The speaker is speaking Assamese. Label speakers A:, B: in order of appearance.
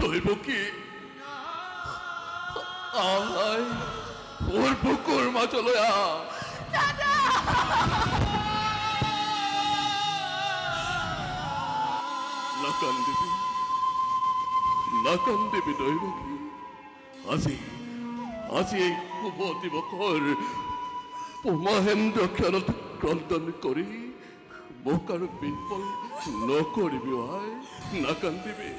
A: দৈব কি আয় ওর বুকুর মাছ লয়া না কান্দিবি দৈব কি আজি আজি এই শুভ দিবসৰ মহেন্দ্ৰ খেলত ক্ৰন্দন কৰি মোক আৰু বিফল নকৰিবি আই না কান্দিবি